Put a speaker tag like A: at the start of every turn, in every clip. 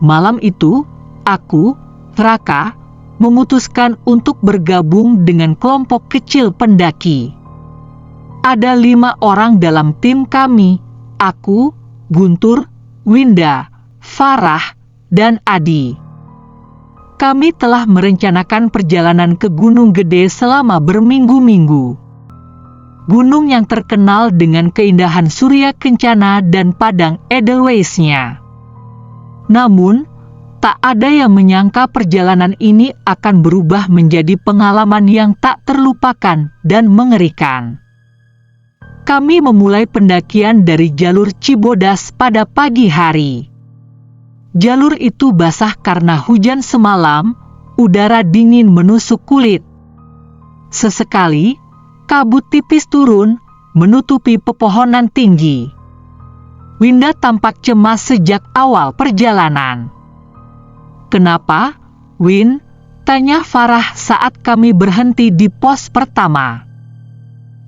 A: Malam itu, aku, Raka, memutuskan untuk bergabung dengan kelompok kecil pendaki. Ada 5 orang dalam tim kami, aku, Guntur, Winda, Farah, dan Adi. Kami telah merencanakan perjalanan ke Gunung Gede selama berminggu-minggu. Gunung yang terkenal dengan keindahan Surya Kencana dan padang Edelweisnya. Namun, tak ada yang menyangka perjalanan ini akan berubah menjadi pengalaman yang tak terlupakan dan mengerikan. Kami memulai pendakian dari jalur Cibodas pada pagi hari. Jalur itu basah karena hujan semalam, udara dingin menusuk kulit. Sesekali, kabut tipis turun, menutupi pepohonan tinggi. Winda tampak cemas sejak awal perjalanan. "Kenapa, Win?" tanya Farah saat kami berhenti di pos pertama.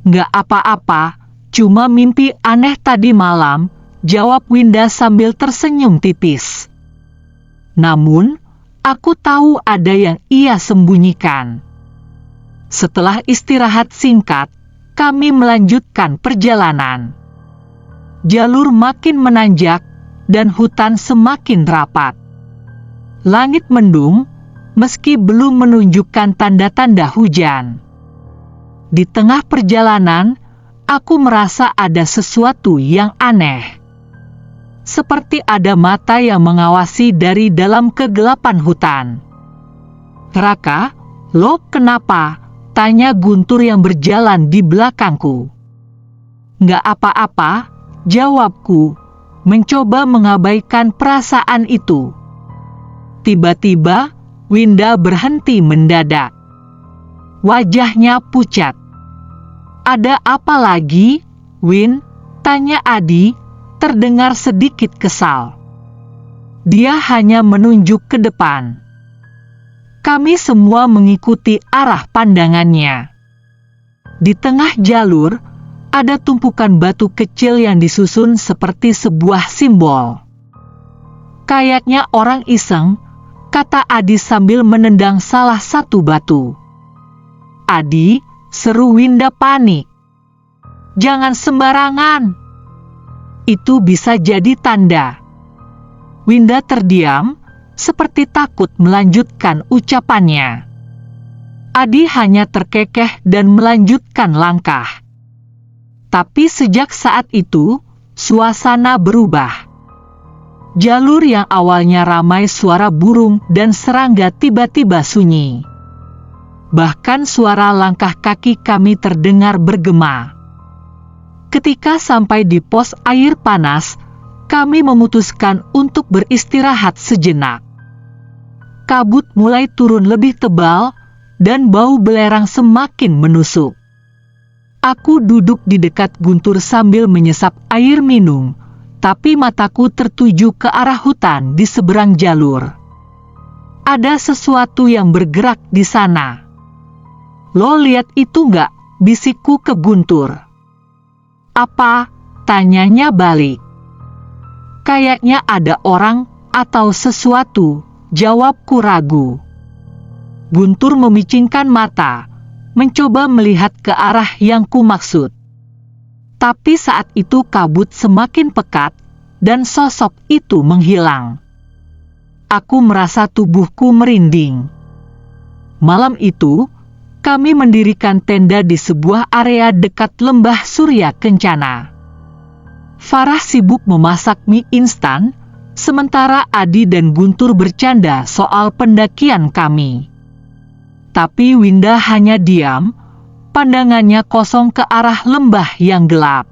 A: "Nggak apa-apa, cuma mimpi aneh tadi malam," jawab Winda sambil tersenyum tipis. Namun, aku tahu ada yang ia sembunyikan. Setelah istirahat singkat, kami melanjutkan perjalanan. Jalur makin menanjak, dan hutan semakin rapat. Langit mendung, meski belum menunjukkan tanda-tanda hujan. Di tengah perjalanan, aku merasa ada sesuatu yang aneh. Seperti ada mata yang mengawasi dari dalam kegelapan hutan. "Raka, lo kenapa?" tanya Guntur yang berjalan di belakangku. "Nggak apa-apa," jawabku, mencoba mengabaikan perasaan itu. Tiba-tiba, Winda berhenti mendadak. Wajahnya pucat. "Ada apa lagi, Win?" tanya Adi, terdengar sedikit kesal. Dia hanya menunjuk ke depan. Kami semua mengikuti arah pandangannya. Di tengah jalur, ada tumpukan batu kecil yang disusun seperti sebuah simbol. "Kayaknya orang iseng," kata Adi sambil menendang salah satu batu. "Adi," seru Winda panik. "Jangan sembarangan. Itu bisa jadi tanda." Winda terdiam, seperti takut melanjutkan ucapannya. Adi hanya terkekeh dan melanjutkan langkah. Tapi sejak saat itu, suasana berubah. Jalur yang awalnya ramai suara burung dan serangga tiba-tiba sunyi. Bahkan suara langkah kaki kami terdengar bergema. Ketika sampai di pos air panas, kami memutuskan untuk beristirahat sejenak. Kabut mulai turun lebih tebal, dan bau belerang semakin menusuk. Aku duduk di dekat Guntur sambil menyesap air minum, tapi mataku tertuju ke arah hutan di seberang jalur. Ada sesuatu yang bergerak di sana. "Lo lihat itu nggak?" bisikku ke Guntur. "Apa?" tanyanya balik. "Kayaknya ada orang atau sesuatu," jawabku ragu. Guntur memicingkan mata, mencoba melihat ke arah yang kumaksud. Tapi saat itu kabut semakin pekat, dan sosok itu menghilang. Aku merasa tubuhku merinding. Malam itu, kami mendirikan tenda di sebuah area dekat lembah Surya Kencana. Farah sibuk memasak mie instan, sementara Adi dan Guntur bercanda soal pendakian kami. Tapi Winda hanya diam, pandangannya kosong ke arah lembah yang gelap.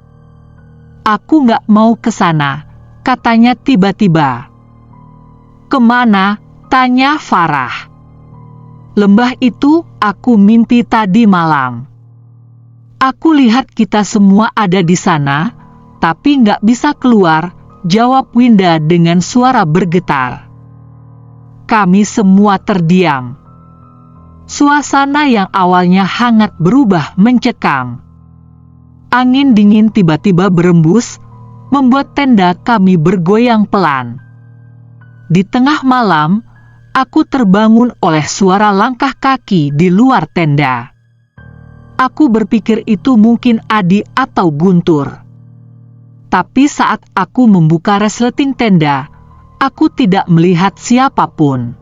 A: "Aku nggak mau ke sana," katanya tiba-tiba. "Kemana?" tanya Farah. "Lembah itu aku mimpi tadi malam. Aku lihat kita semua ada di sana, tapi nggak bisa keluar," jawab Winda dengan suara bergetar. Kami semua terdiam. Suasana yang awalnya hangat berubah mencekam. Angin dingin tiba-tiba berembus, membuat tenda kami bergoyang pelan. Di tengah malam, aku terbangun oleh suara langkah kaki di luar tenda. Aku berpikir itu mungkin Adi atau Guntur. Tapi saat aku membuka resleting tenda, aku tidak melihat siapapun.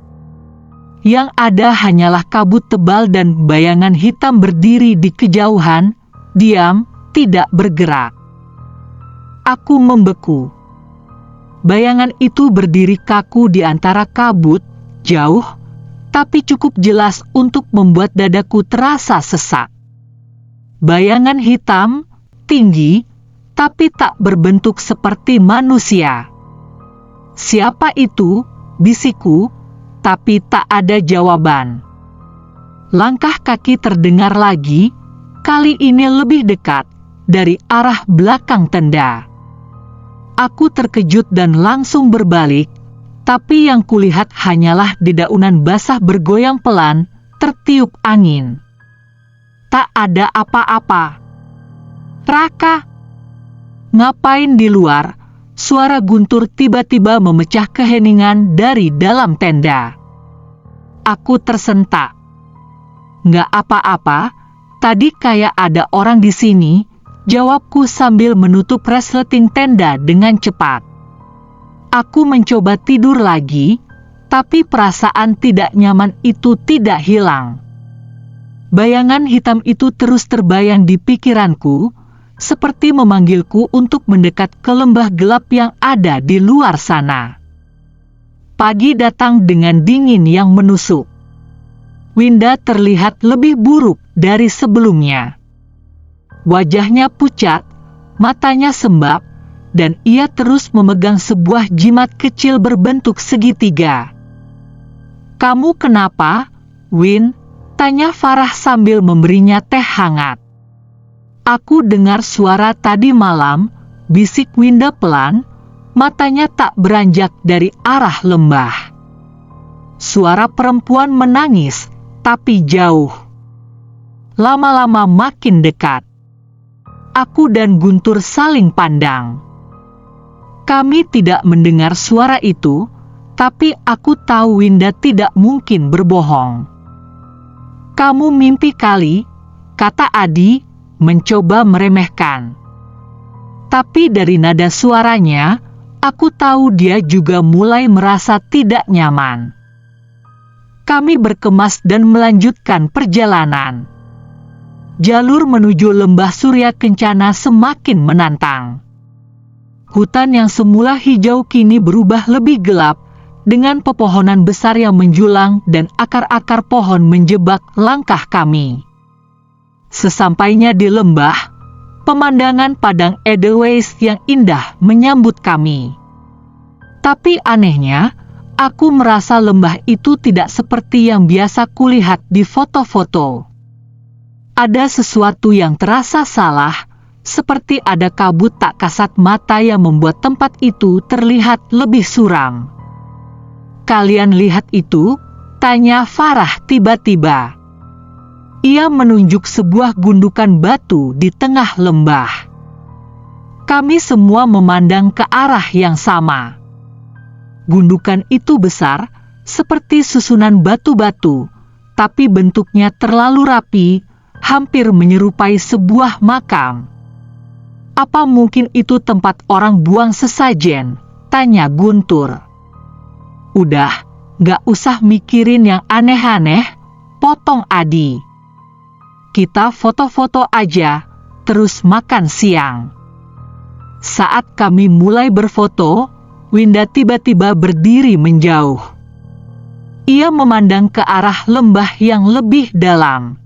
A: Yang ada hanyalah kabut tebal dan bayangan hitam berdiri di kejauhan, diam, tidak bergerak. Aku membeku. Bayangan itu berdiri kaku di antara kabut, jauh, tapi cukup jelas untuk membuat dadaku terasa sesak. Bayangan hitam, tinggi, tapi tak berbentuk seperti manusia. Siapa itu? Bisikku, tapi tak ada jawaban. Langkah kaki terdengar lagi, kali ini lebih dekat, dari arah belakang tenda. Aku terkejut dan langsung berbalik, tapi yang kulihat hanyalah dedaunan basah bergoyang pelan, tertiup angin. Tak ada apa-apa. Raka, ngapain di luar? Suara Guntur tiba-tiba memecah keheningan dari dalam tenda. Aku tersentak. Nggak apa-apa, tadi kayak ada orang di sini, jawabku sambil menutup resleting tenda dengan cepat. Aku mencoba tidur lagi, tapi perasaan tidak nyaman itu tidak hilang. Bayangan hitam itu terus terbayang di pikiranku, seperti memanggilku untuk mendekat ke lembah gelap yang ada di luar sana. Pagi datang dengan dingin yang menusuk. Winda terlihat lebih buruk dari sebelumnya. Wajahnya pucat, matanya sembab, dan ia terus memegang sebuah jimat kecil berbentuk segitiga. "Kamu kenapa, Win?" tanya Farah sambil memberinya teh hangat. "Aku dengar suara tadi malam," bisik Winda pelan, matanya tak beranjak dari arah lembah. Suara perempuan menangis, tapi jauh. Lama-lama makin dekat. Aku dan Guntur saling pandang. Kami tidak mendengar suara itu, tapi aku tahu Winda tidak mungkin berbohong. "Kamu mimpi kali," kata Adi, mencoba meremehkan. Tapi dari nada suaranya, aku tahu dia juga mulai merasa tidak nyaman. Kami berkemas dan melanjutkan perjalanan. Jalur menuju lembah Surya Kencana semakin menantang. Hutan yang semula hijau kini berubah lebih gelap, dengan pepohonan besar yang menjulang dan akar-akar pohon menjebak langkah kami. Sesampainya di lembah, pemandangan padang Edelweiss yang indah menyambut kami. Tapi anehnya, aku merasa lembah itu tidak seperti yang biasa kulihat di foto-foto. Ada sesuatu yang terasa salah, seperti ada kabut tak kasat mata yang membuat tempat itu terlihat lebih suram. "Kalian lihat itu?" tanya Farah tiba-tiba. Ia menunjuk sebuah gundukan batu di tengah lembah. Kami semua memandang ke arah yang sama. Gundukan itu besar, seperti susunan batu-batu, tapi bentuknya terlalu rapi, hampir menyerupai sebuah makam. "Apa mungkin itu tempat orang buang sesajen?" tanya Guntur. "Udah, gak usah mikirin yang aneh-aneh," potong Adi. "Kita foto-foto aja, terus makan siang." Saat kami mulai berfoto, Winda tiba-tiba berdiri menjauh. Ia memandang ke arah lembah yang lebih dalam.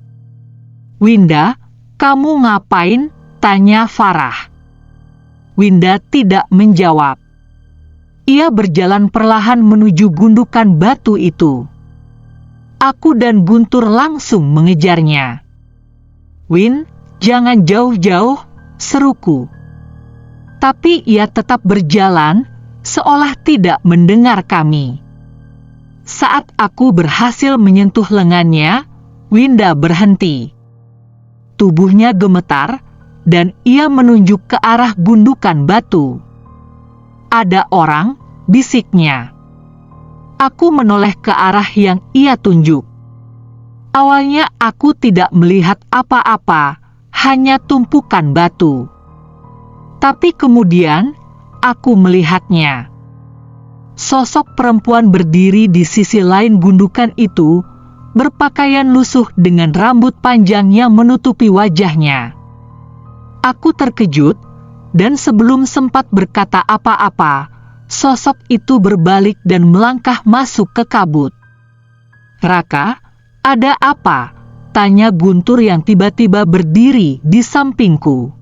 A: "Winda, kamu ngapain?" tanya Farah. Winda tidak menjawab. Ia berjalan perlahan menuju gundukan batu itu. Aku dan Guntur langsung mengejarnya. "Win, jangan jauh-jauh," seruku. Tapi ia tetap berjalan, seolah tidak mendengar kami. Saat aku berhasil menyentuh lengannya, Winda berhenti. Tubuhnya gemetar, dan ia menunjuk ke arah gundukan batu. "Ada orang," bisiknya. Aku menoleh ke arah yang ia tunjuk. Awalnya aku tidak melihat apa-apa, hanya tumpukan batu. Tapi kemudian, aku melihatnya. Sosok perempuan berdiri di sisi lain gundukan itu, berpakaian lusuh dengan rambut panjang yang menutupi wajahnya. Aku terkejut, dan sebelum sempat berkata apa-apa, sosok itu berbalik dan melangkah masuk ke kabut. "Raka, ada apa?" tanya Guntur yang tiba-tiba berdiri di sampingku.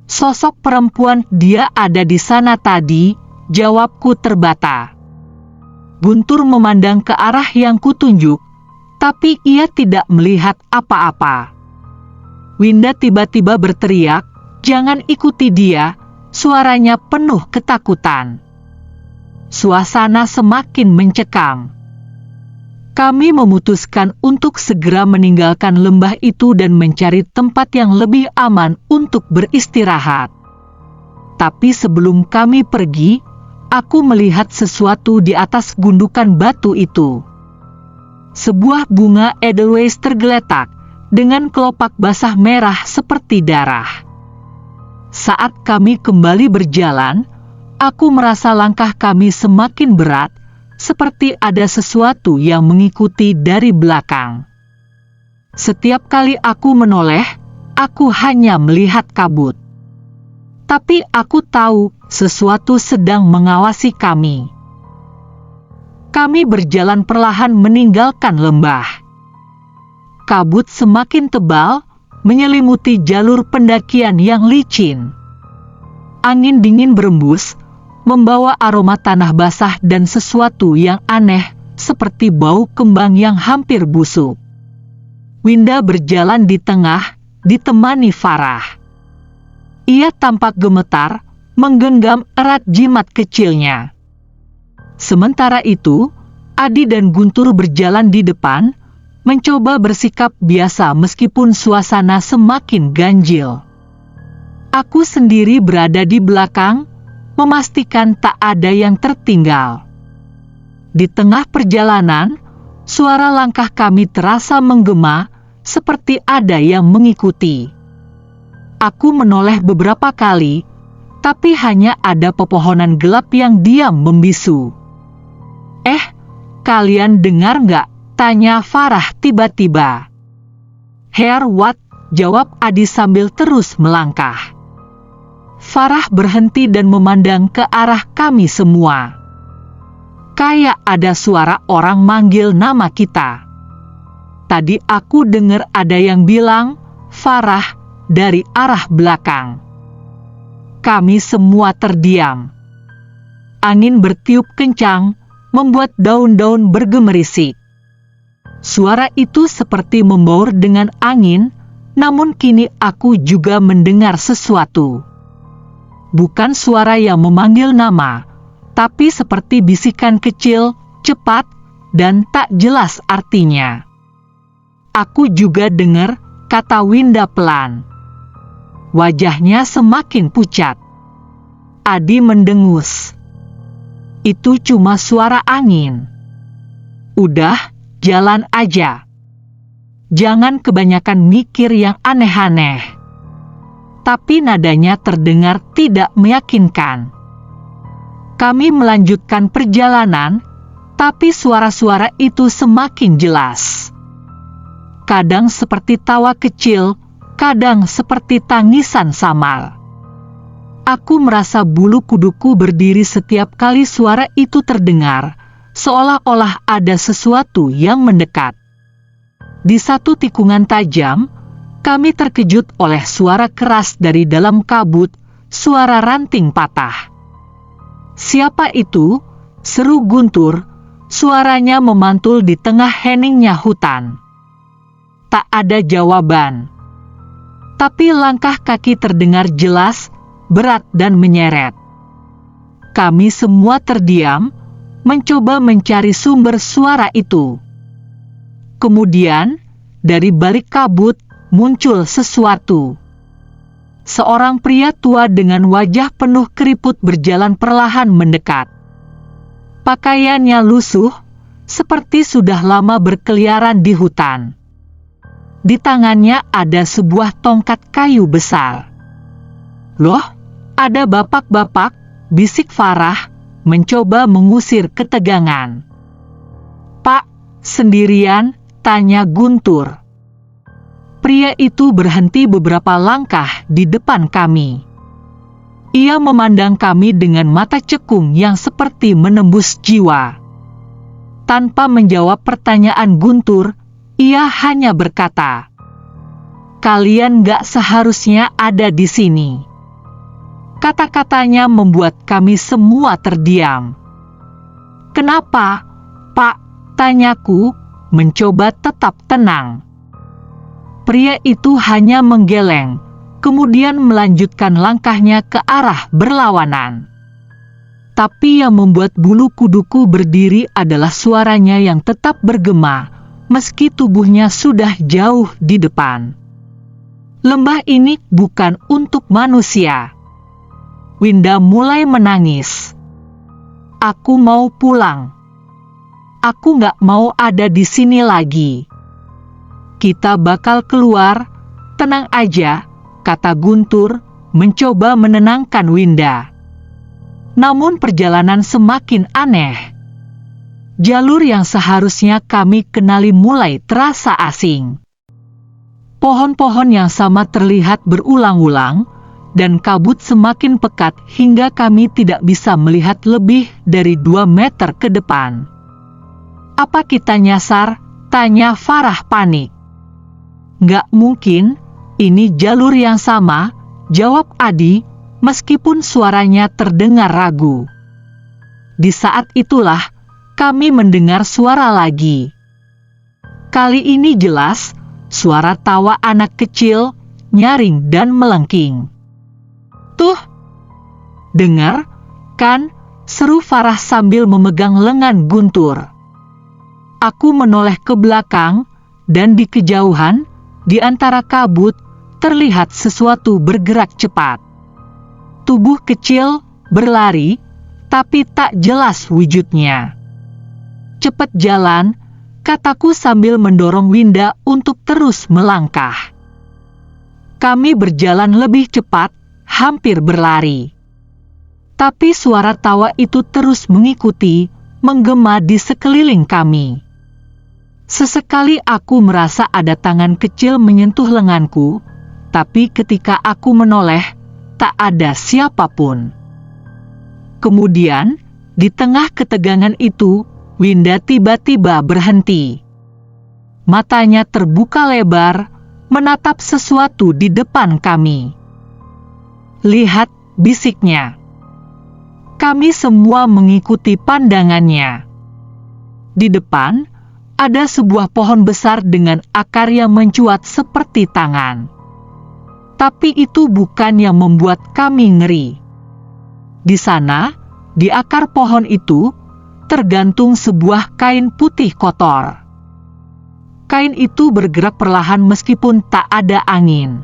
A: "Sosok perempuan, dia ada di sana tadi," jawabku terbata. Guntur memandang ke arah yang kutunjuk, tapi ia tidak melihat apa-apa. Winda tiba-tiba berteriak, "Jangan ikuti dia," suaranya penuh ketakutan. Suasana semakin mencekam. Kami memutuskan untuk segera meninggalkan lembah itu dan mencari tempat yang lebih aman untuk beristirahat. Tapi sebelum kami pergi, aku melihat sesuatu di atas gundukan batu itu. Sebuah bunga edelweiss tergeletak, dengan kelopak basah merah seperti darah. Saat kami kembali berjalan, aku merasa langkah kami semakin berat, seperti ada sesuatu yang mengikuti dari belakang. Setiap kali aku menoleh, aku hanya melihat kabut. Tapi aku tahu sesuatu sedang mengawasi kami. Kami berjalan perlahan meninggalkan lembah. Kabut semakin tebal, menyelimuti jalur pendakian yang licin. Angin dingin berembus, membawa aroma tanah basah dan sesuatu yang aneh, seperti bau kembang yang hampir busuk. Winda berjalan di tengah, ditemani Farah. Ia tampak gemetar, menggenggam erat jimat kecilnya. Sementara itu, Adi dan Guntur berjalan di depan, mencoba bersikap biasa meskipun suasana semakin ganjil. Aku sendiri berada di belakang, memastikan tak ada yang tertinggal. Di tengah perjalanan, suara langkah kami terasa menggema, seperti ada yang mengikuti. Aku menoleh beberapa kali, tapi hanya ada pepohonan gelap yang diam membisu. Kalian dengar nggak?" tanya Farah tiba-tiba. "Hear what?" jawab Adi sambil terus melangkah. Farah berhenti dan memandang ke arah kami semua. Kayak ada suara orang manggil nama kita. Tadi aku dengar ada yang bilang, "Farah," dari arah belakang. Kami semua terdiam. Angin bertiup kencang, membuat daun-daun bergemerisik. Suara itu seperti membaur dengan angin, namun kini aku juga mendengar sesuatu. Bukan suara yang memanggil nama, tapi seperti bisikan kecil, cepat, dan tak jelas artinya. "Aku juga dengar," kata Winda pelan. Wajahnya semakin pucat. Adi mendengus. "Itu cuma suara angin. Udah, jalan aja. Jangan kebanyakan mikir yang aneh-aneh." Tapi nadanya terdengar tidak meyakinkan. Kami melanjutkan perjalanan, tapi suara-suara itu semakin jelas. Kadang seperti tawa kecil, kadang seperti tangisan samar. Aku merasa bulu kuduku berdiri setiap kali suara itu terdengar, seolah-olah ada sesuatu yang mendekat. Di satu tikungan tajam, kami terkejut oleh suara keras dari dalam kabut, suara ranting patah. "Siapa itu?" seru Guntur, suaranya memantul di tengah heningnya hutan. Tak ada jawaban. Tapi langkah kaki terdengar jelas, berat dan menyeret. Kami semua terdiam, mencoba mencari sumber suara itu. Kemudian, dari balik kabut, muncul sesuatu. Seorang pria tua dengan wajah penuh keriput berjalan perlahan mendekat. Pakaiannya lusuh, seperti sudah lama berkeliaran di hutan. Di tangannya ada sebuah tongkat kayu besar. "Loh, ada bapak-bapak," bisik Farah, mencoba mengusir ketegangan. "Pak, sendirian?" tanya Guntur. Pria itu berhenti beberapa langkah di depan kami. Ia memandang kami dengan mata cekung yang seperti menembus jiwa. Tanpa menjawab pertanyaan Guntur, ia hanya berkata, "Kalian gak seharusnya ada di sini." Kata-katanya membuat kami semua terdiam. "Kenapa, Pak?" tanyaku, mencoba tetap tenang. Pria itu hanya menggeleng, kemudian melanjutkan langkahnya ke arah berlawanan. Tapi yang membuat bulu kuduku berdiri adalah suaranya yang tetap bergema, meski tubuhnya sudah jauh di depan. "Lembah ini bukan untuk manusia." Winda mulai menangis. "Aku mau pulang. Aku gak mau ada di sini lagi." "Kita bakal keluar, tenang aja," kata Guntur, mencoba menenangkan Winda. Namun perjalanan semakin aneh. Jalur yang seharusnya kami kenali mulai terasa asing. Pohon-pohon yang sama terlihat berulang-ulang, dan kabut semakin pekat hingga kami tidak bisa melihat lebih dari 2 meter ke depan. "Apa kita nyasar?" tanya Farah panik. "Nggak mungkin, ini jalur yang sama," jawab Adi, meskipun suaranya terdengar ragu. Di saat itulah, kami mendengar suara lagi. Kali ini jelas, suara tawa anak kecil, nyaring dan melengking. "Tuh, dengar, kan?" seru Farah sambil memegang lengan Guntur. Aku menoleh ke belakang, dan di kejauhan, di antara kabut, terlihat sesuatu bergerak cepat. Tubuh kecil, berlari, tapi tak jelas wujudnya. "Cepat jalan," kataku sambil mendorong Winda untuk terus melangkah. Kami berjalan lebih cepat, hampir berlari. Tapi suara tawa itu terus mengikuti, menggema di sekeliling kami. Sesekali aku merasa ada tangan kecil menyentuh lenganku, tapi ketika aku menoleh, tak ada siapapun. Kemudian, di tengah ketegangan itu, Winda tiba-tiba berhenti. Matanya terbuka lebar, menatap sesuatu di depan kami. "Lihat," bisiknya. Kami semua mengikuti pandangannya. Di depan, ada sebuah pohon besar dengan akar yang mencuat seperti tangan. Tapi itu bukan yang membuat kami ngeri. Di sana, di akar pohon itu, tergantung sebuah kain putih kotor. Kain itu bergerak perlahan meskipun tak ada angin.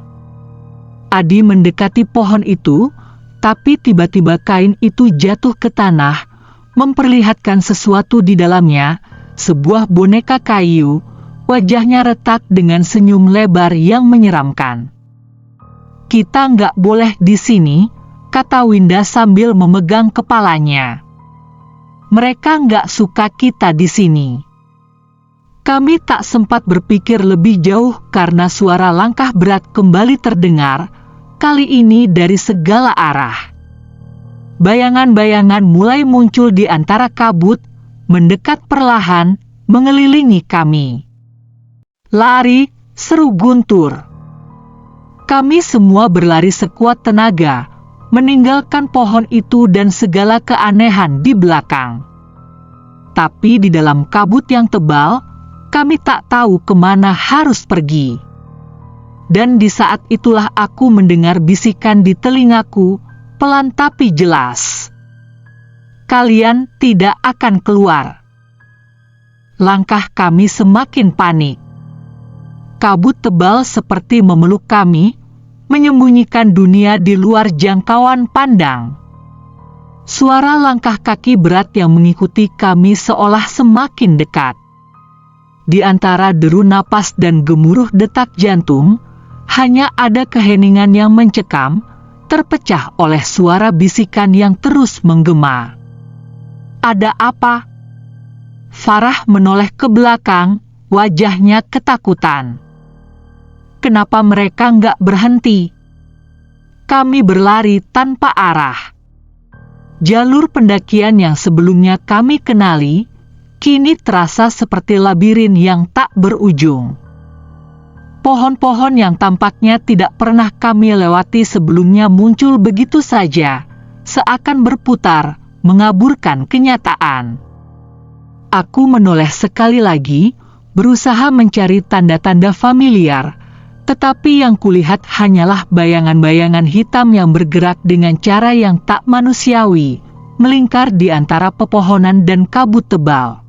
A: Adi mendekati pohon itu, tapi tiba-tiba kain itu jatuh ke tanah, memperlihatkan sesuatu di dalamnya, sebuah boneka kayu, wajahnya retak dengan senyum lebar yang menyeramkan. "Kita nggak boleh di sini," kata Winda sambil memegang kepalanya. "Mereka nggak suka kita di sini." Kami tak sempat berpikir lebih jauh karena suara langkah berat kembali terdengar, kali ini dari segala arah. Bayangan-bayangan mulai muncul di antara kabut, mendekat perlahan, mengelilingi kami. "Lari!" seru Guntur. Kami semua berlari sekuat tenaga, meninggalkan pohon itu dan segala keanehan di belakang. Tapi di dalam kabut yang tebal, kami tak tahu kemana harus pergi. Dan di saat itulah aku mendengar bisikan di telingaku, pelan tapi jelas. "Kalian tidak akan keluar." Langkah kami semakin panik. Kabut tebal seperti memeluk kami, menyembunyikan dunia di luar jangkauan pandang. Suara langkah kaki berat yang mengikuti kami seolah semakin dekat. Di antara deru napas dan gemuruh detak jantung, hanya ada keheningan yang mencekam, terpecah oleh suara bisikan yang terus menggema. "Ada apa?" Farah menoleh ke belakang, wajahnya ketakutan. "Kenapa mereka nggak berhenti?" Kami berlari tanpa arah. Jalur pendakian yang sebelumnya kami kenali, kini terasa seperti labirin yang tak berujung. Pohon-pohon yang tampaknya tidak pernah kami lewati sebelumnya muncul begitu saja, seakan berputar, mengaburkan kenyataan. Aku menoleh sekali lagi, berusaha mencari tanda-tanda familiar, tetapi yang kulihat hanyalah bayangan-bayangan hitam yang bergerak dengan cara yang tak manusiawi, melingkar di antara pepohonan dan kabut tebal.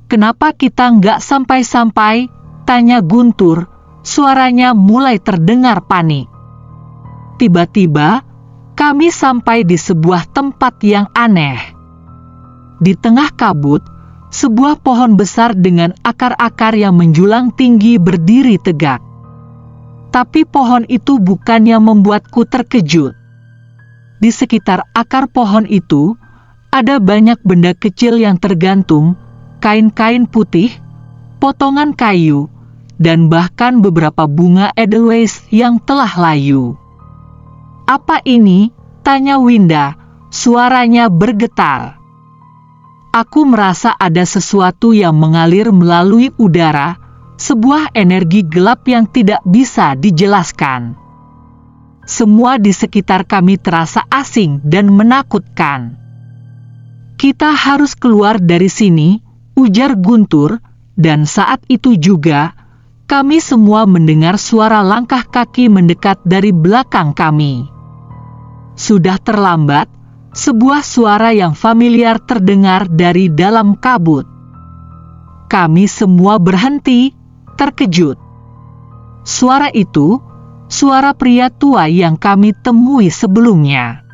A: "Kenapa kita nggak sampai-sampai?" tanya Guntur, suaranya mulai terdengar panik. Tiba-tiba, kami sampai di sebuah tempat yang aneh. Di tengah kabut, sebuah pohon besar dengan akar-akar yang menjulang tinggi berdiri tegak. Tapi pohon itu bukan yang membuatku terkejut. Di sekitar akar pohon itu, ada banyak benda kecil yang tergantung, kain-kain putih, potongan kayu, dan bahkan beberapa bunga edelweiss yang telah layu. "Apa ini?" tanya Winda, suaranya bergetar. Aku merasa ada sesuatu yang mengalir melalui udara, sebuah energi gelap yang tidak bisa dijelaskan. Semua di sekitar kami terasa asing dan menakutkan. "Kita harus keluar dari sini," ujar Guntur, dan saat itu juga, kami semua mendengar suara langkah kaki mendekat dari belakang kami. Sudah terlambat, sebuah suara yang familiar terdengar dari dalam kabut. Kami semua berhenti, terkejut. Suara itu, suara pria tua yang kami temui sebelumnya.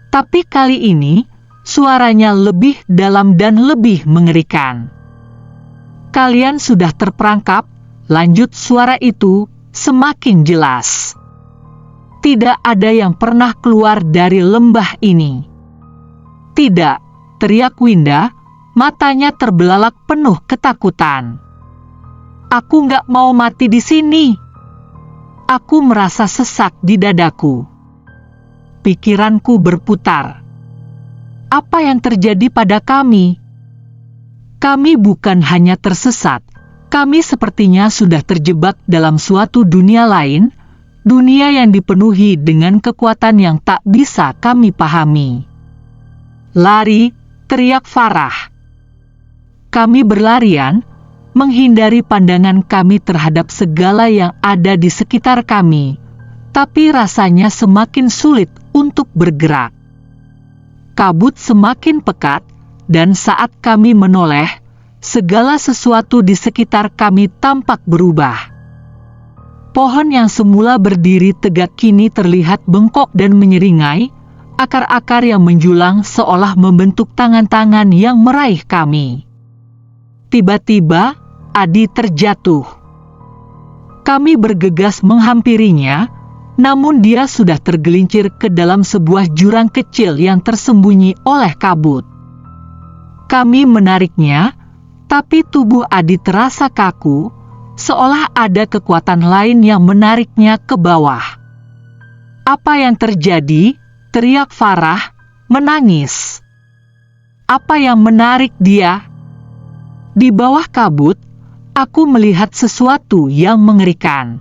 A: Tapi kali ini, suaranya lebih dalam dan lebih mengerikan. "Kalian sudah terperangkap," lanjut suara itu, semakin jelas. "Tidak ada yang pernah keluar dari lembah ini." "Tidak," teriak Winda, matanya terbelalak penuh ketakutan. "Aku nggak mau mati di sini." Aku merasa sesak di dadaku. Pikiranku berputar. Apa yang terjadi pada kami? Kami bukan hanya tersesat, kami sepertinya sudah terjebak dalam suatu dunia lain, dunia yang dipenuhi dengan kekuatan yang tak bisa kami pahami. "Lari!" teriak Farah. Kami berlarian, menghindari pandangan kami terhadap segala yang ada di sekitar kami, tapi rasanya semakin sulit untuk bergerak. Kabut semakin pekat, dan saat kami menoleh, segala sesuatu di sekitar kami tampak berubah. Pohon yang semula berdiri tegak kini terlihat bengkok dan menyeringai, akar-akar yang menjulang seolah membentuk tangan-tangan yang meraih kami. Tiba-tiba, Adi terjatuh. Kami bergegas menghampirinya, namun dia sudah tergelincir ke dalam sebuah jurang kecil yang tersembunyi oleh kabut. Kami menariknya, tapi tubuh Adi terasa kaku, seolah ada kekuatan lain yang menariknya ke bawah. "Apa yang terjadi?" teriak Farah, menangis. "Apa yang menarik dia?" Di bawah kabut, aku melihat sesuatu yang mengerikan.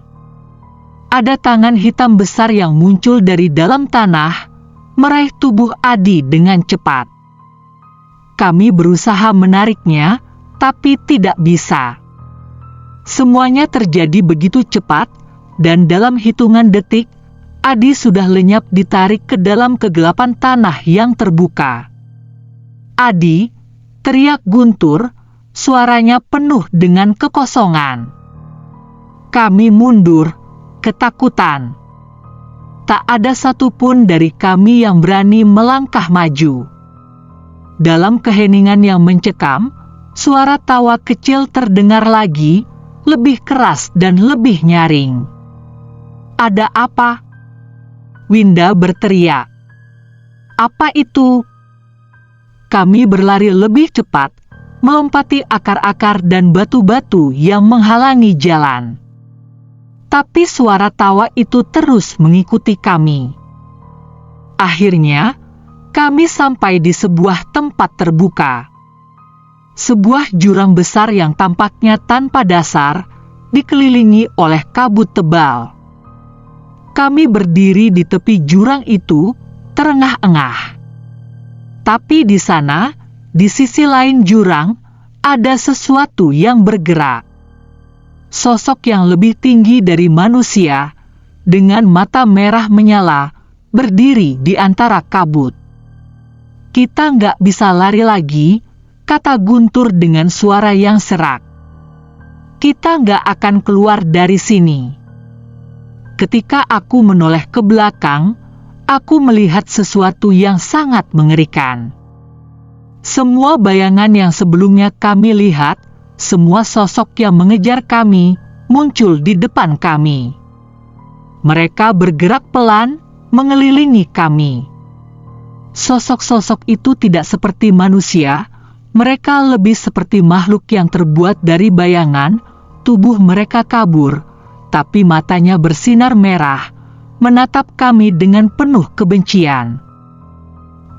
A: Ada tangan hitam besar yang muncul dari dalam tanah, meraih tubuh Adi dengan cepat. Kami berusaha menariknya, tapi tidak bisa. Semuanya terjadi begitu cepat, dan dalam hitungan detik, Adi sudah lenyap ditarik ke dalam kegelapan tanah yang terbuka. "Adi!" teriak Guntur, suaranya penuh dengan kekosongan. Kami mundur, ketakutan. tak ada satupun dari kami yang berani melangkah maju. Dalam keheningan yang mencekam, suara tawa kecil terdengar lagi, lebih keras dan lebih nyaring. "Ada apa?" Winda berteriak. "Apa itu?" Kami berlari lebih cepat, melompati akar-akar dan batu-batu yang menghalangi jalan. Tapi suara tawa itu terus mengikuti kami. Akhirnya, kami sampai di sebuah tempat terbuka. Sebuah jurang besar yang tampaknya tanpa dasar, dikelilingi oleh kabut tebal. Kami berdiri di tepi jurang itu, terengah-engah. Tapi di sana, di sisi lain jurang, ada sesuatu yang bergerak. Sosok yang lebih tinggi dari manusia, dengan mata merah menyala, berdiri di antara kabut. "Kita nggak bisa lari lagi," kata Guntur dengan suara yang serak. "Kita nggak akan keluar dari sini." Ketika aku menoleh ke belakang, aku melihat sesuatu yang sangat mengerikan. Semua bayangan yang sebelumnya kami lihat, semua sosok yang mengejar kami, muncul di depan kami. Mereka bergerak pelan, mengelilingi kami. Sosok-sosok itu tidak seperti manusia, mereka lebih seperti makhluk yang terbuat dari bayangan. Tubuh mereka kabur, tapi matanya bersinar merah, menatap kami dengan penuh kebencian.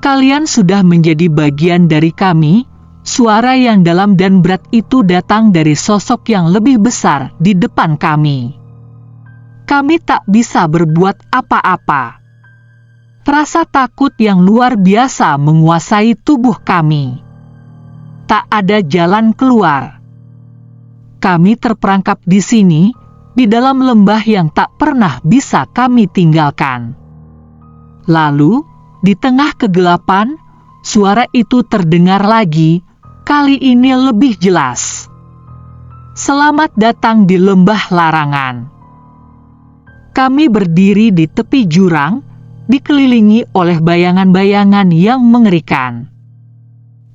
A: "Kalian sudah menjadi bagian dari kami." Suara yang dalam dan berat itu datang dari sosok yang lebih besar di depan kami. Kami tak bisa berbuat apa-apa. Rasa takut yang luar biasa menguasai tubuh kami. Tak ada jalan keluar. Kami terperangkap di sini, di dalam lembah yang tak pernah bisa kami tinggalkan. Lalu, di tengah kegelapan, suara itu terdengar lagi, kali ini lebih jelas. "Selamat datang di lembah larangan." Kami berdiri di tepi jurang, dikelilingi oleh bayangan-bayangan yang mengerikan.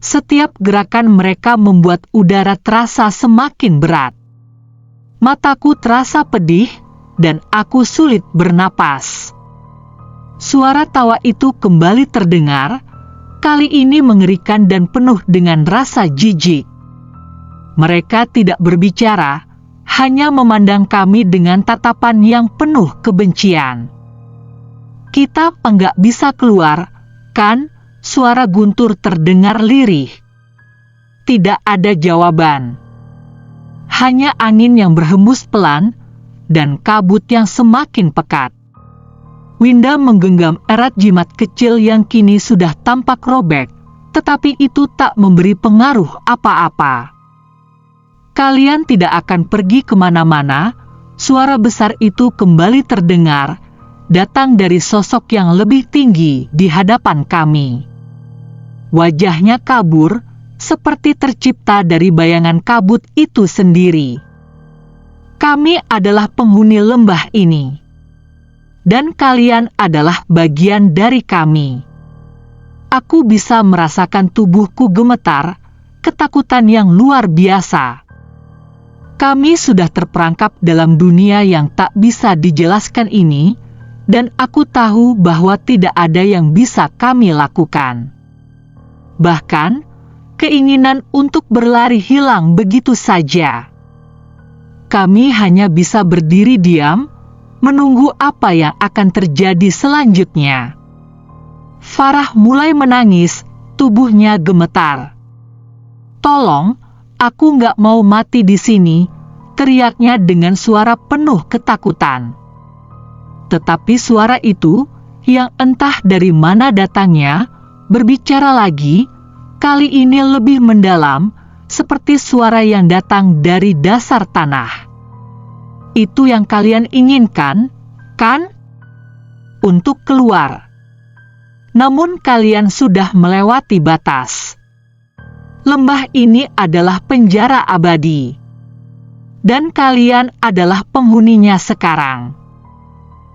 A: Setiap gerakan mereka membuat udara terasa semakin berat. Mataku terasa pedih, dan aku sulit bernapas. Suara tawa itu kembali terdengar, kali ini mengerikan dan penuh dengan rasa jijik. Mereka tidak berbicara, hanya memandang kami dengan tatapan yang penuh kebencian. "Kita enggak bisa keluar, kan?" Suara Guntur terdengar lirih. Tidak ada jawaban. Hanya angin yang berhembus pelan, dan kabut yang semakin pekat. Winda menggenggam erat jimat kecil yang kini sudah tampak robek, tetapi itu tak memberi pengaruh apa-apa. "Kalian tidak akan pergi kemana-mana," suara besar itu kembali terdengar, datang dari sosok yang lebih tinggi di hadapan kami. Wajahnya kabur, seperti tercipta dari bayangan kabut itu sendiri. "Kami adalah penghuni lembah ini. Dan kalian adalah bagian dari kami." Aku bisa merasakan tubuhku gemetar, ketakutan yang luar biasa. Kami sudah terperangkap dalam dunia yang tak bisa dijelaskan ini, dan aku tahu bahwa tidak ada yang bisa kami lakukan. Bahkan, keinginan untuk berlari hilang begitu saja. Kami hanya bisa berdiri diam, menunggu apa yang akan terjadi selanjutnya. Farah mulai menangis, tubuhnya gemetar. "Tolong, aku nggak mau mati di sini," teriaknya dengan suara penuh ketakutan. Tetapi suara itu, yang entah dari mana datangnya, berbicara lagi, kali ini lebih mendalam, seperti suara yang datang dari dasar tanah. "Itu yang kalian inginkan, kan? Untuk keluar. Namun kalian sudah melewati batas. Lembah ini adalah penjara abadi. Dan kalian adalah penghuninya sekarang.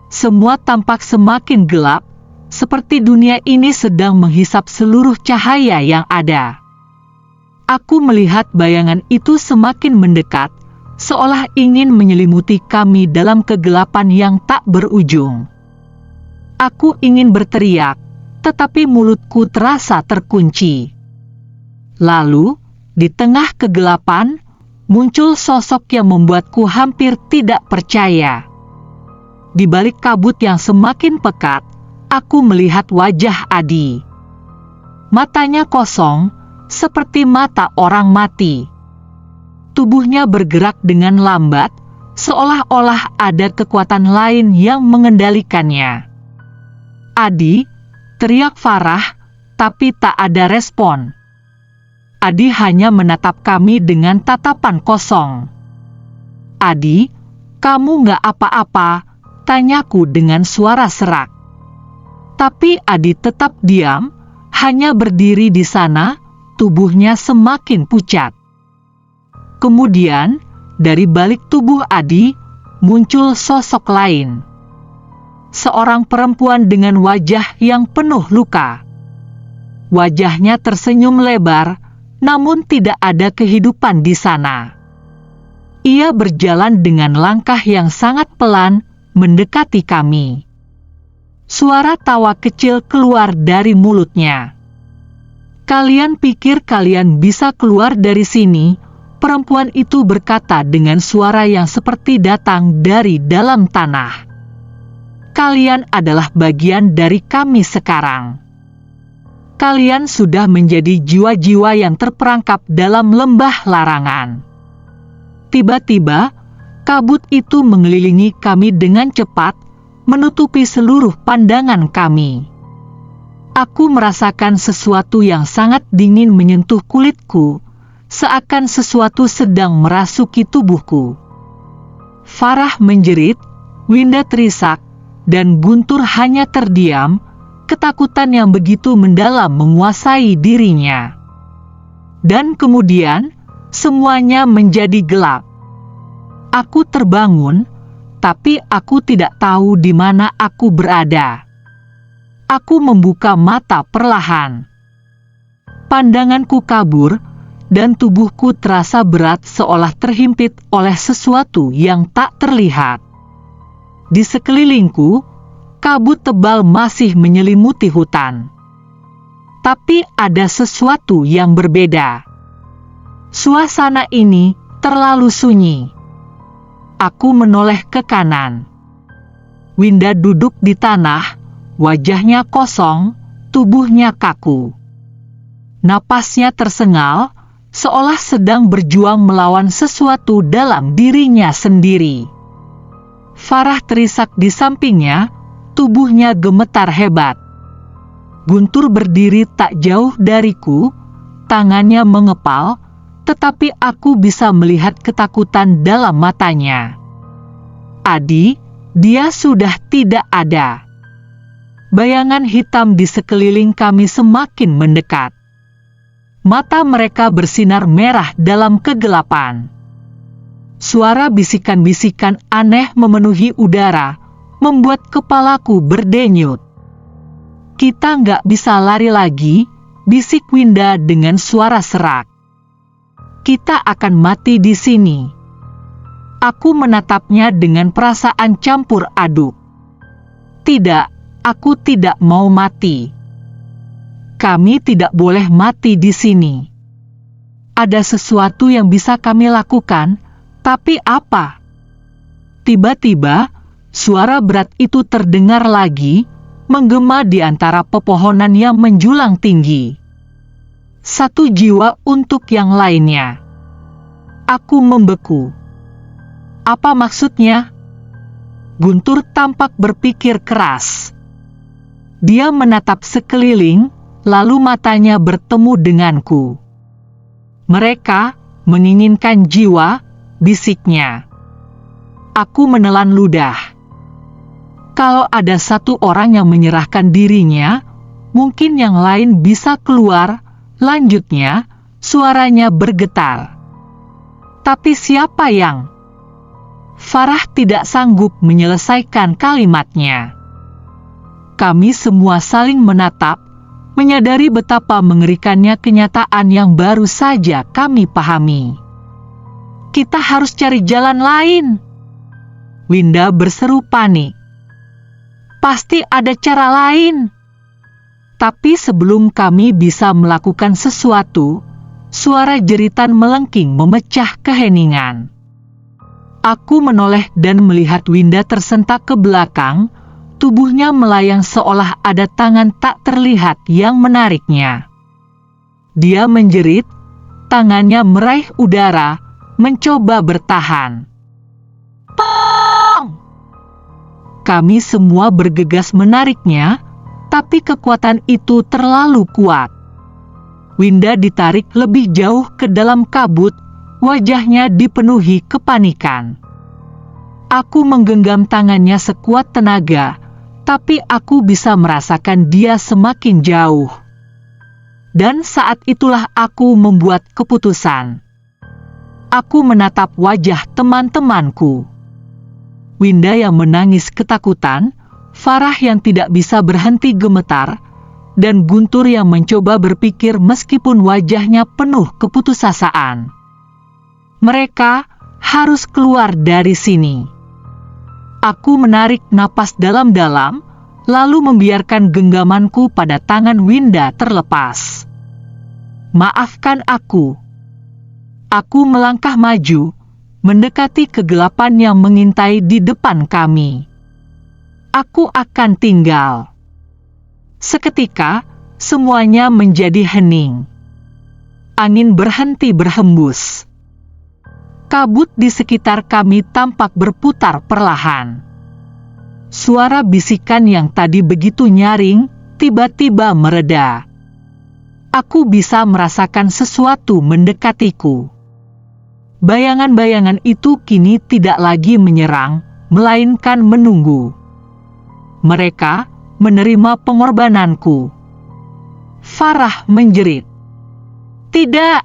A: semua tampak semakin gelap, seperti dunia ini sedang menghisap seluruh cahaya yang ada. Aku melihat bayangan itu semakin mendekat, seolah ingin menyelimuti kami dalam kegelapan yang tak berujung. Aku ingin berteriak, tetapi mulutku terasa terkunci. Lalu, di tengah kegelapan, muncul sosok yang membuatku hampir tidak percaya. Di balik kabut yang semakin pekat, aku melihat wajah Adi. Matanya kosong, seperti mata orang mati. Tubuhnya bergerak dengan lambat, seolah-olah ada kekuatan lain yang mengendalikannya. "Adi!" teriak Farah, tapi tak ada respon. Adi hanya menatap kami dengan tatapan kosong. "Adi, kamu nggak apa-apa?" tanyaku dengan suara serak. Tapi Adi tetap diam, hanya berdiri di sana, tubuhnya semakin pucat. Kemudian, dari balik tubuh Adi, muncul sosok lain. Seorang perempuan dengan wajah yang penuh luka. Wajahnya tersenyum lebar, namun tidak ada kehidupan di sana. Ia berjalan dengan langkah yang sangat pelan, mendekati kami. Suara tawa kecil keluar dari mulutnya. "Kalian pikir kalian bisa keluar dari sini?" Perempuan itu berkata dengan suara yang seperti datang dari dalam tanah. "Kalian adalah bagian dari kami sekarang. Kalian sudah menjadi jiwa-jiwa yang terperangkap dalam lembah larangan." Tiba-tiba, kabut itu mengelilingi kami dengan cepat, menutupi seluruh pandangan kami. Aku merasakan sesuatu yang sangat dingin menyentuh kulitku, seakan sesuatu sedang merasuki tubuhku. Farah menjerit, Winda terisak, dan Guntur hanya terdiam. Ketakutan yang begitu mendalam menguasai dirinya. Dan kemudian, semuanya menjadi gelap. Aku terbangun, tapi aku tidak tahu di mana aku berada. Aku membuka mata perlahan. Pandanganku kabur, dan tubuhku terasa berat seolah terhimpit oleh sesuatu yang tak terlihat. Di sekelilingku, kabut tebal masih menyelimuti hutan. Tapi ada sesuatu yang berbeda. Suasana ini terlalu sunyi. Aku menoleh ke kanan. Winda duduk di tanah, wajahnya kosong, tubuhnya kaku. Napasnya tersengal, seolah sedang berjuang melawan sesuatu dalam dirinya sendiri. Farah terisak di sampingnya, tubuhnya gemetar hebat. Guntur berdiri tak jauh dariku, tangannya mengepal, tetapi aku bisa melihat ketakutan dalam matanya. "Adi, dia sudah tidak ada." Bayangan hitam di sekeliling kami semakin mendekat. Mata mereka bersinar merah dalam kegelapan. Suara bisikan-bisikan aneh memenuhi udara, membuat kepalaku berdenyut. "Kita nggak bisa lari lagi," bisik Winda dengan suara serak. "Kita akan mati di sini." Aku menatapnya dengan perasaan campur aduk. "Tidak, aku tidak mau mati. Kami tidak boleh mati di sini. Ada sesuatu yang bisa kami lakukan, tapi apa?" Tiba-tiba, suara berat itu terdengar lagi, menggema di antara pepohonan yang menjulang tinggi. Satu jiwa untuk yang lainnya. Aku membeku. Apa maksudnya? Guntur tampak berpikir keras. Dia menatap sekeliling, lalu matanya bertemu denganku. "Mereka menginginkan jiwa," bisiknya. Aku menelan ludah. Kalau ada satu orang yang menyerahkan dirinya, mungkin yang lain bisa keluar. Lanjutnya, suaranya bergetar. "Tapi siapa yang?" Farah tidak sanggup menyelesaikan kalimatnya. Kami semua saling menatap, menyadari betapa mengerikannya kenyataan yang baru saja kami pahami. Kita harus cari jalan lain. Winda berseru panik. Pasti ada cara lain. Tapi sebelum kami bisa melakukan sesuatu, suara jeritan melengking memecah keheningan. Aku menoleh dan melihat Winda tersentak ke belakang, tubuhnya melayang seolah ada tangan tak terlihat yang menariknya. Dia menjerit, tangannya meraih udara, mencoba bertahan. Tong! Kami semua bergegas menariknya, tapi kekuatan itu terlalu kuat. Winda ditarik lebih jauh ke dalam kabut, wajahnya dipenuhi kepanikan. Aku menggenggam tangannya sekuat tenaga, tapi aku bisa merasakan dia semakin jauh. Dan saat itulah aku membuat keputusan. Aku menatap wajah teman-temanku. Winda yang menangis ketakutan, Farah yang tidak bisa berhenti gemetar, dan Guntur yang mencoba berpikir meskipun wajahnya penuh keputusasaan. Mereka harus keluar dari sini. Aku menarik napas dalam-dalam, lalu membiarkan genggamanku pada tangan Winda terlepas. Maafkan aku. Aku melangkah maju, mendekati kegelapan yang mengintai di depan kami. Aku akan tinggal. Seketika, semuanya menjadi hening. Angin berhenti berhembus. Kabut di sekitar kami tampak berputar perlahan. Suara bisikan yang tadi begitu nyaring, tiba-tiba mereda. Aku bisa merasakan sesuatu mendekatiku. Bayangan-bayangan itu kini tidak lagi menyerang, melainkan menunggu. Mereka menerima pengorbananku. Farah menjerit. Tidak!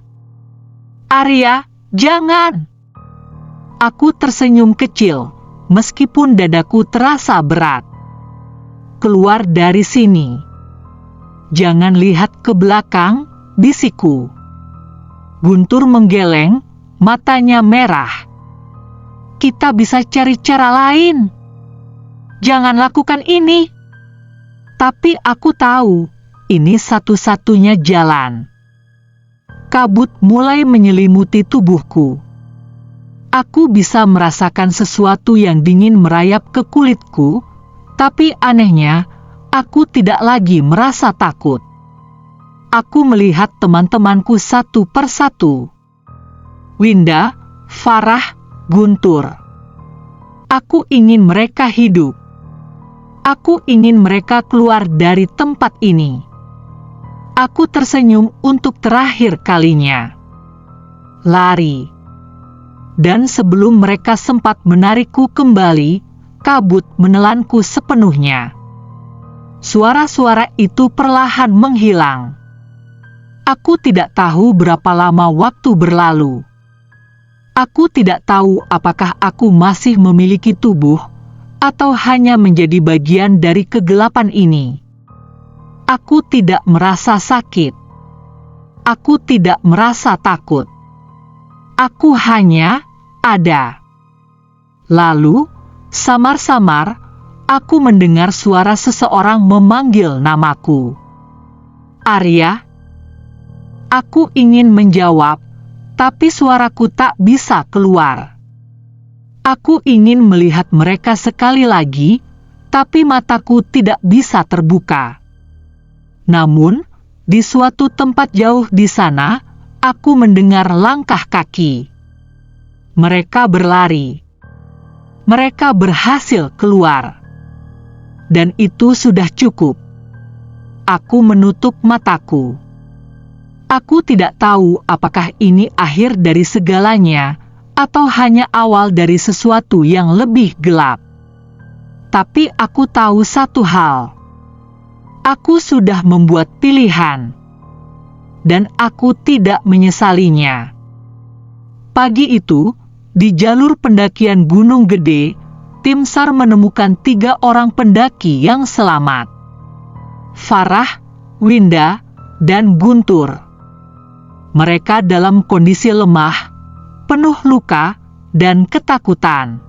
A: Arya, jangan! Aku tersenyum kecil, meskipun dadaku terasa berat. Keluar dari sini. Jangan lihat ke belakang, bisikku. Guntur menggeleng, matanya merah. Kita bisa cari cara lain. Jangan lakukan ini. Tapi aku tahu, ini satu-satunya jalan. Kabut mulai menyelimuti tubuhku. Aku bisa merasakan sesuatu yang dingin merayap ke kulitku, tapi anehnya, aku tidak lagi merasa takut. Aku melihat teman-temanku satu persatu. Winda, Farah, Guntur. Aku ingin mereka hidup. Aku ingin mereka keluar dari tempat ini. Aku tersenyum untuk terakhir kalinya. Lari. Dan sebelum mereka sempat menarikku kembali, kabut menelanku sepenuhnya. Suara-suara itu perlahan menghilang. Aku tidak tahu berapa lama waktu berlalu. Aku tidak tahu apakah aku masih memiliki tubuh, atau hanya menjadi bagian dari kegelapan ini. Aku tidak merasa sakit. Aku tidak merasa takut. Aku hanya ada. Lalu, samar-samar, aku mendengar suara seseorang memanggil namaku. Arya. Aku ingin menjawab, tapi suaraku tak bisa keluar. Aku ingin melihat mereka sekali lagi, tapi mataku tidak bisa terbuka. Namun, di suatu tempat jauh di sana, aku mendengar langkah kaki. Mereka berlari. Mereka berhasil keluar. Dan itu sudah cukup. Aku menutup mataku. Aku tidak tahu apakah ini akhir dari segalanya, atau hanya awal dari sesuatu yang lebih gelap. Tapi aku tahu satu hal. Aku sudah membuat pilihan. Dan aku tidak menyesalinya. Pagi itu, Di jalur pendakian Gunung Gede, tim SAR menemukan 3 orang pendaki yang selamat. Farah, Winda, dan Guntur. Mereka dalam kondisi lemah, penuh luka, dan ketakutan.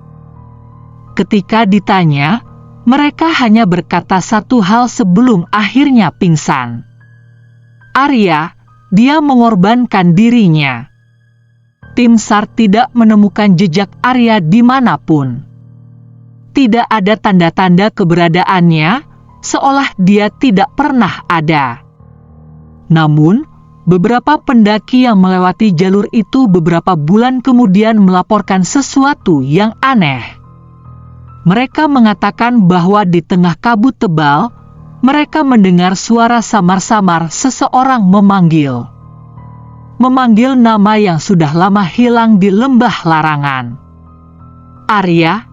A: Ketika ditanya, mereka hanya berkata satu hal sebelum akhirnya pingsan. Arya, dia mengorbankan dirinya. Tim SAR tidak menemukan jejak Arya dimanapun. Tidak ada tanda-tanda keberadaannya, seolah dia tidak pernah ada. Namun, beberapa pendaki yang melewati jalur itu beberapa bulan kemudian melaporkan sesuatu yang aneh. Mereka mengatakan bahwa di tengah kabut tebal, mereka mendengar suara samar-samar seseorang memanggil nama yang sudah lama hilang di lembah larangan. Arya,